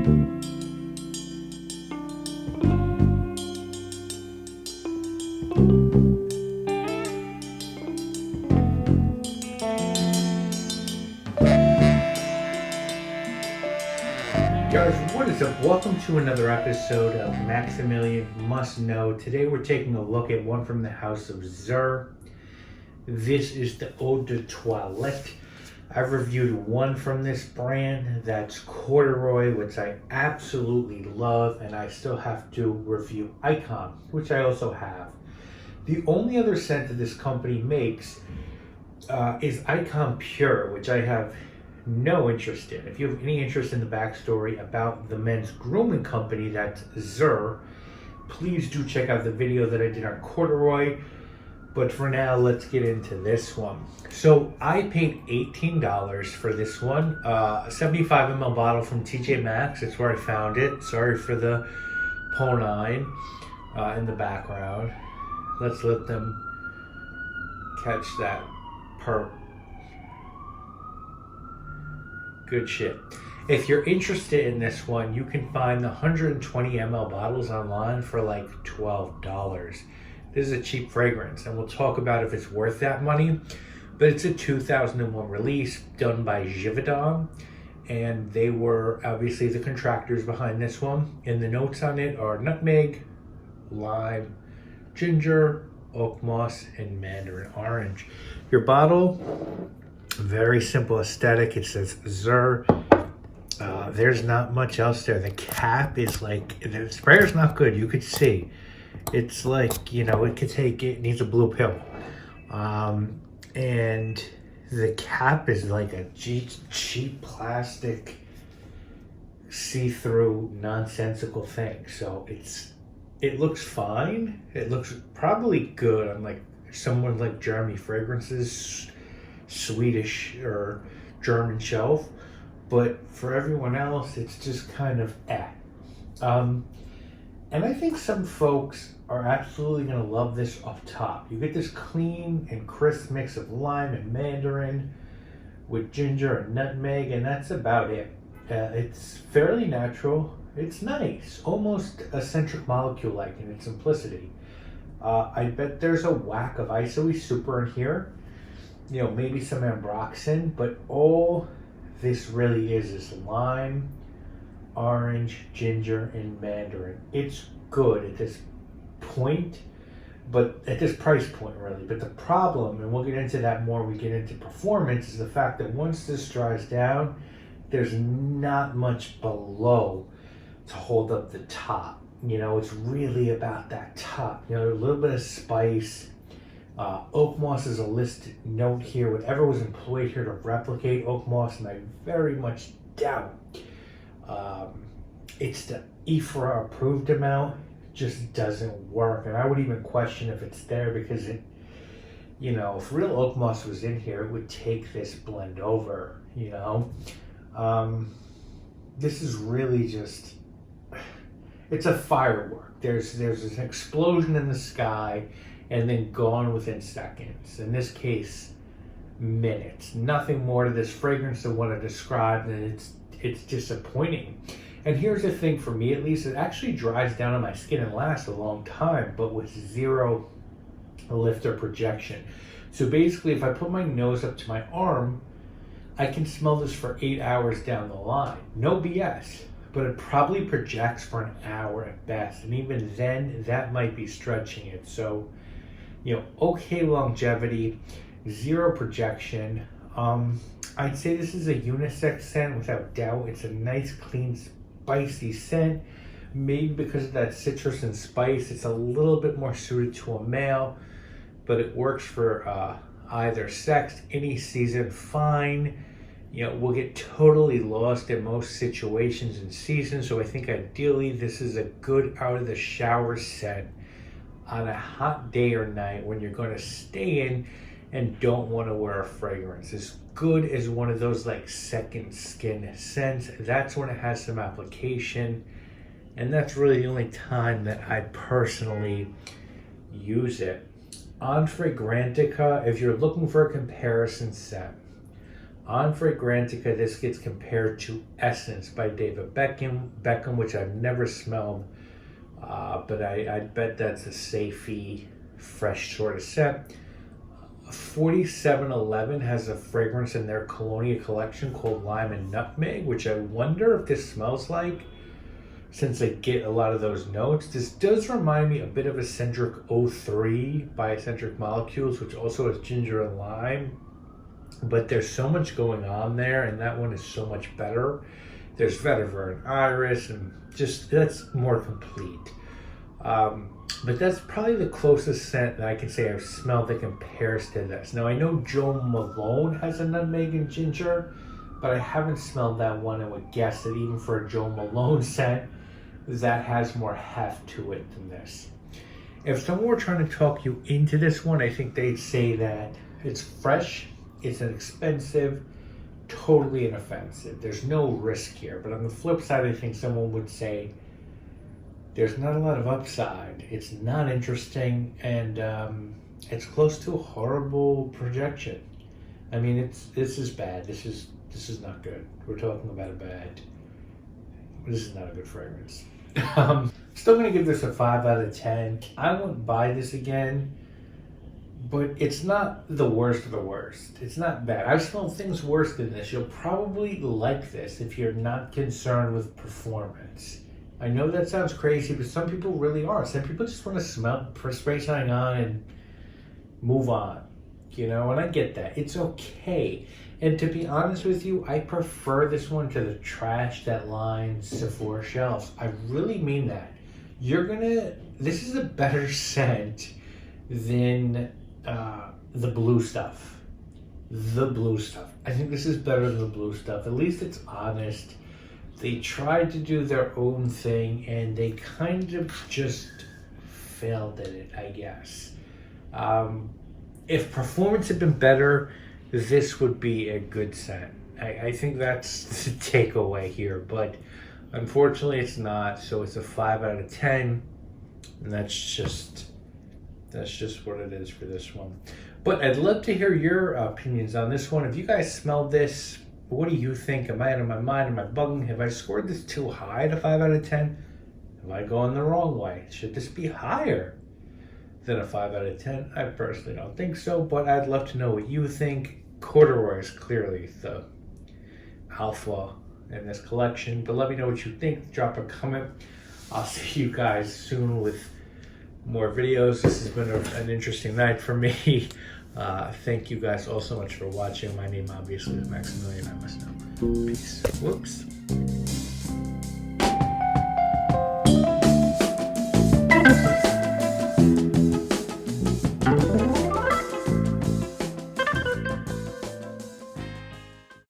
Guys, what is up? Welcome to another episode of Maximilian Must Know. Today we're taking a look at one from the house of Zirh. This is the Eau de Toilette. I've reviewed one from this brand, that's Corduroy, which I absolutely love, and I still have to review Icon, which I also have. The only other scent that this company makes is Icon Pure, which I have no interest in. If you have any interest in the backstory about the men's grooming company that's Zirh, please do check out the video that I did on Corduroy. But for now, let's get into this one. So I paid $18 for this one, a 75 ml bottle from TJ Maxx. It's where I found it. Sorry for the Po9 in the background. Let's let them catch that perp. Good shit. If you're interested in this one, you can find the 120 ml bottles online for like $12. This is a cheap fragrance, and we'll talk about if it's worth that money. But it's a 2001 release done by Givaudan, and they were obviously the contractors behind this one. And the notes on it are nutmeg, lime, ginger, oak moss, and mandarin orange. Your bottle, very simple aesthetic. It says Zirh. There's not much else there. The cap is like, the sprayer's not good. You could see. It's like, you know, it needs a blue pill. And the cap is like a cheap plastic, see-through, nonsensical thing. So it looks fine. It looks probably good on like someone like Jeremy Fragrance's Swedish or German shelf, but for everyone else it's just kind of and I think some folks are absolutely going to love this off top. You get this clean and crisp mix of lime and mandarin with ginger and nutmeg, and that's about it. It's fairly natural. It's nice, almost a centric molecule like in its simplicity. I bet there's a whack of Isoe Super in here, you know, maybe some ambroxan, but all this really is lime, orange, ginger, and mandarin. It's good at this point, but at this price point really. But the problem, and we'll get into that more when we get into performance, is the fact that once this dries down, there's not much below to hold up the top. You know, it's really about that top, you know, a little bit of spice. Oak moss is a listed note here. Whatever was employed here to replicate oak moss, and I very much doubt it's the IFRA approved amount. Just doesn't work, and I would even question if it's there, because it, you know, if real oak moss was in here, it would take this blend over. You know, this is really just, it's a firework. There's an explosion in the sky, and then gone within seconds. In this case, minutes. Nothing more to this fragrance than what I described, and it's disappointing. And here's the thing, for me at least, it actually dries down on my skin and lasts a long time, but with zero lift or projection. So basically, if I put my nose up to my arm, I can smell this for 8 hours down the line. No BS. But it probably projects for an hour at best, and even then, that might be stretching it. So, you know, okay longevity, zero projection. I'd say this is a unisex scent without doubt. It's a nice, clean, spicy scent. Maybe because of that citrus and spice, it's a little bit more suited to a male, but it works for either sex, any season, fine. You know, we'll get totally lost in most situations and seasons. So I think ideally this is a good out of the shower scent on a hot day or night when you're going to stay in and don't want to wear a fragrance. As good as one of those like second skin scents, that's when it has some application, and that's really the only time that I personally use it. On Fragrantica, if you're looking for a comparison scent, On Fragrantica, this gets compared to Essence by David Beckham, which I've never smelled, but I bet that's a safety, fresh sort of scent. 4711 has a fragrance in their Colonia collection called Lime and Nutmeg, which I wonder if this smells like, since I get a lot of those notes. This does remind me a bit of Eccentric 03 by Eccentric Molecules, which also has ginger and lime, but there's so much going on there, and that one is so much better. There's vetiver and iris, and just, that's more complete. But that's probably the closest scent that I can say I've smelled that compares to this. Now, I know Joe Malone has a nutmeg and ginger, but I haven't smelled that one. I would guess that even for a Joe Malone scent, that has more heft to it than this. If someone were trying to talk you into this one, I think they'd say that it's fresh, it's inexpensive, totally inoffensive. There's no risk here. But on the flip side, I think someone would say there's not a lot of upside. It's not interesting, and it's close to a horrible projection. I mean, this is bad. This is not good. We're talking about a bad. This is not a good fragrance. Still gonna give this a 5 out of 10. I won't buy this again, but it's not the worst of the worst. It's not bad. I've smelled things worse than this. You'll probably like this if you're not concerned with performance. I know that sounds crazy, but some people really are. Some people just want to smell, spray something on and move on, you know, and I get that. It's okay. And to be honest with you, I prefer this one to the trash that lines Sephora shelves. I really mean that. This is a better scent than the blue stuff. The blue stuff. I think this is better than the blue stuff. At least it's honest. They tried to do their own thing, and they kind of just failed at it, I guess. If performance had been better, this would be a good scent. I think that's the takeaway here, but unfortunately it's not, so it's a 5 out of 10, and that's just what it is for this one. But I'd love to hear your opinions on this one. If you guys smelled this, what do you think? Am I out of my mind? Am I bugging? Have I scored this too high to 5 out of 10? Am I going the wrong way? Should this be higher than a 5 out of 10? I personally don't think so, but I'd love to know what you think. Corduroy is clearly the alpha in this collection, but let me know what you think. Drop a comment. I'll see you guys soon with more videos. This has been an interesting night for me. Thank you guys all so much for watching. My name obviously is Maximilian. I must know. Peace. Whoops.